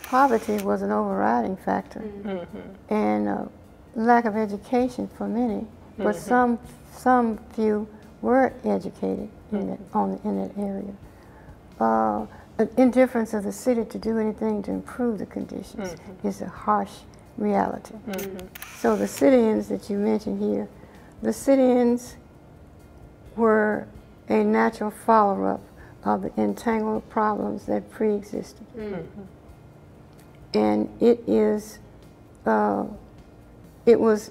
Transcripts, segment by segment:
poverty was an overriding factor, and lack of education for many, but some few were educated in that area. Indifference of the city to do anything to improve the conditions is a harsh reality. So the sit-ins that you mentioned here, the sit-ins were a natural follow-up of the entangled problems that pre-existed. And it was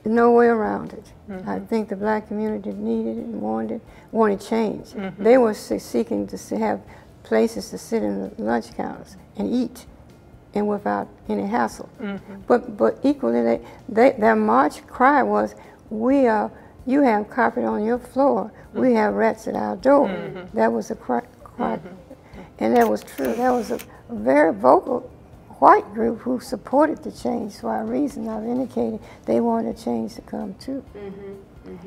no way around it. I think the black community needed it and wanted change. They were seeking to have places to sit in the lunch counters and eat, and without any hassle. But equally, their march cry was, you have carpet on your floor, we have rats at our door. That was a cry. And that was true. That was a very vocal white group who supported the change for a reason I've indicated. They wanted a change to come too.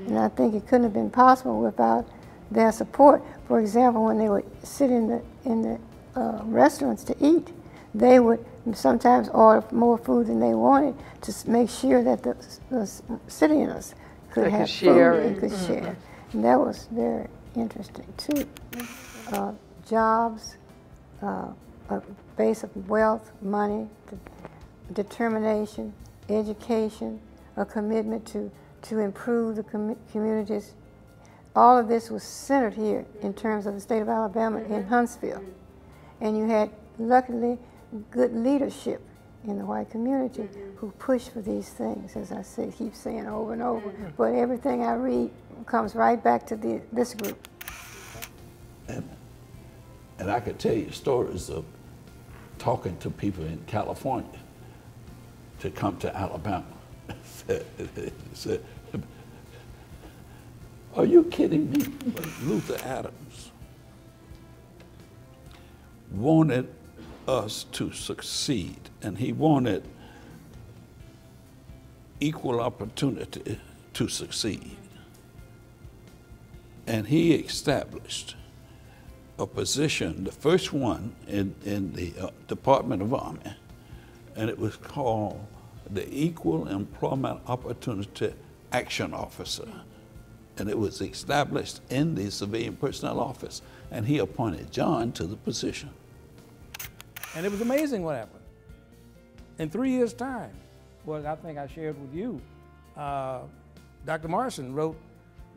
And I think it couldn't have been possible without their support. For example, when they would sit in the restaurants to eat, they would sometimes order more food than they wanted to make sure that the citizens could have food and could share. And that was very interesting too. Jobs, a base of wealth, money, determination, education, a commitment to improve the communities. All of this was centered here in terms of the state of Alabama in Huntsville. And you had, luckily, good leadership in the white community who pushed for these things, as I say, keep saying over and over. But everything I read comes right back to this group. And I could tell you stories of talking to people in California to come to Alabama. Said, are you kidding me? But Luther Adams wanted us to succeed, and he wanted equal opportunity to succeed. And he established a position, the first one in the Department of Army, and it was called the Equal Employment Opportunity Action Officer. And it was established in the Civilian Personnel Office, and he appointed John to the position. And it was amazing what happened. In 3 years' time, well, I think I shared with you, Dr. Morrison wrote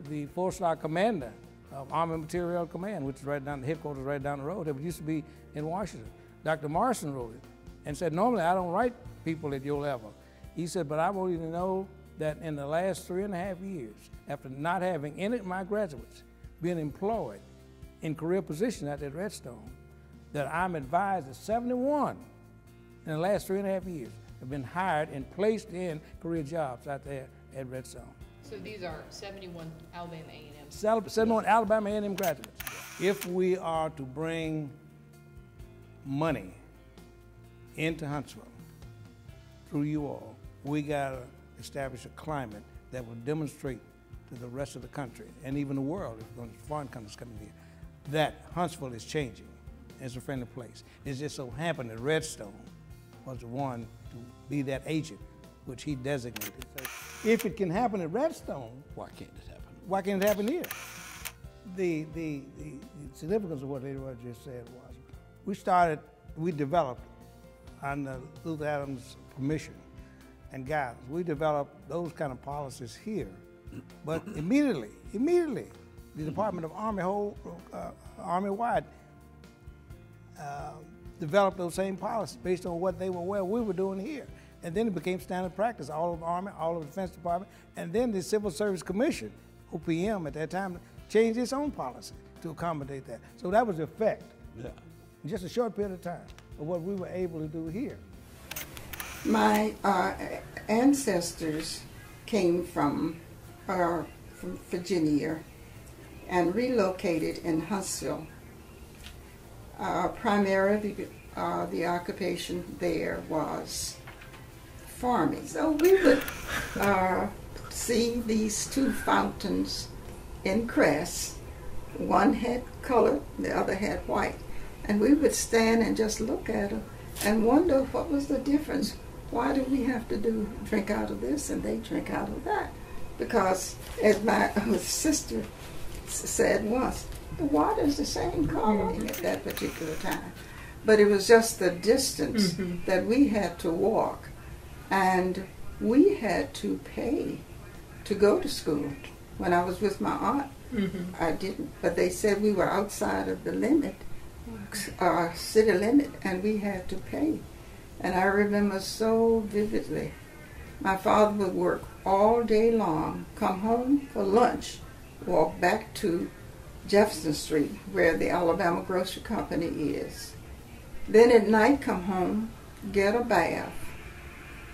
the 4-star commander of Army Materiel Command, which is right down, the headquarters right down the road. It used to be in Washington. Dr. Morrison wrote it and said, normally I don't write people at your level. He said, but I want you to know that in the last 3.5 years, after not having any of my graduates being employed in career positions at Redstone, that I'm advised that 71 in the last 3.5 years have been hired and placed in career jobs out there at Redstone. So these are 71 Alabama A&M. 71 Alabama A&M graduates. If we are to bring money into Huntsville through you all, we got to establish a climate that will demonstrate to the rest of the country and even the world, if foreign countries coming here, that Huntsville is changing. It's a friendly place. It just so happened that Redstone was the one to be that agent, which he designated. So if it can happen at Redstone, Why can't it happen? why can't it happen here? The significance of what Edward just said was, we developed under Luther Adams' permission and guidance, we developed those kind of policies here. But immediately, the Department of Army, Army-wide, developed those same policies based on what we were doing here. And then it became standard practice, all of the Army, all of the Defense Department, and then the Civil Service Commission, OPM at that time, changed its own policy to accommodate that. So that was the effect, in just a short period of time, of what we were able to do here. My ancestors came from Virginia and relocated in Huntsville. Primarily, the occupation there was farming. So we would see these two fountains in Crest. One had color, the other had white. And we would stand and just look at them and wonder what was the difference. Why do we have to drink out of this and they drink out of that? Because, as my sister said once, the water is the same color at that particular time. But it was just the distance that we had to walk, and we had to pay to go to school. When I was with my aunt, I didn't, but they said we were outside of the limit, city limit, and we had to pay. And I remember so vividly, my father would work all day long, come home for lunch, walk back to Jefferson Street, where the Alabama Grocery Company is. Then at night come home, get a bath,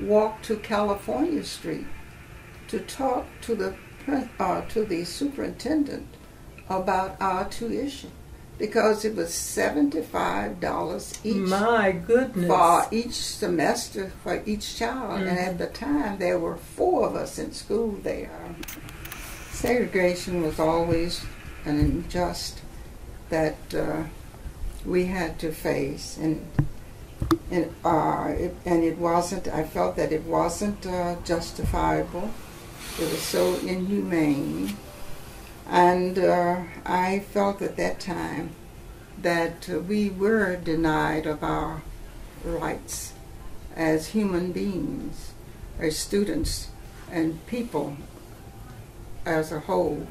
walk to California Street to talk to the superintendent about our tuition, because it was $75 each. My goodness. For each semester for each child. And at the time there were 4 of us in school there. Segregation was always an unjust that we had to face, and it wasn't. I felt that it wasn't justifiable. It was so inhumane, and I felt at that time that we were denied of our rights as human beings, as students, and people as a whole.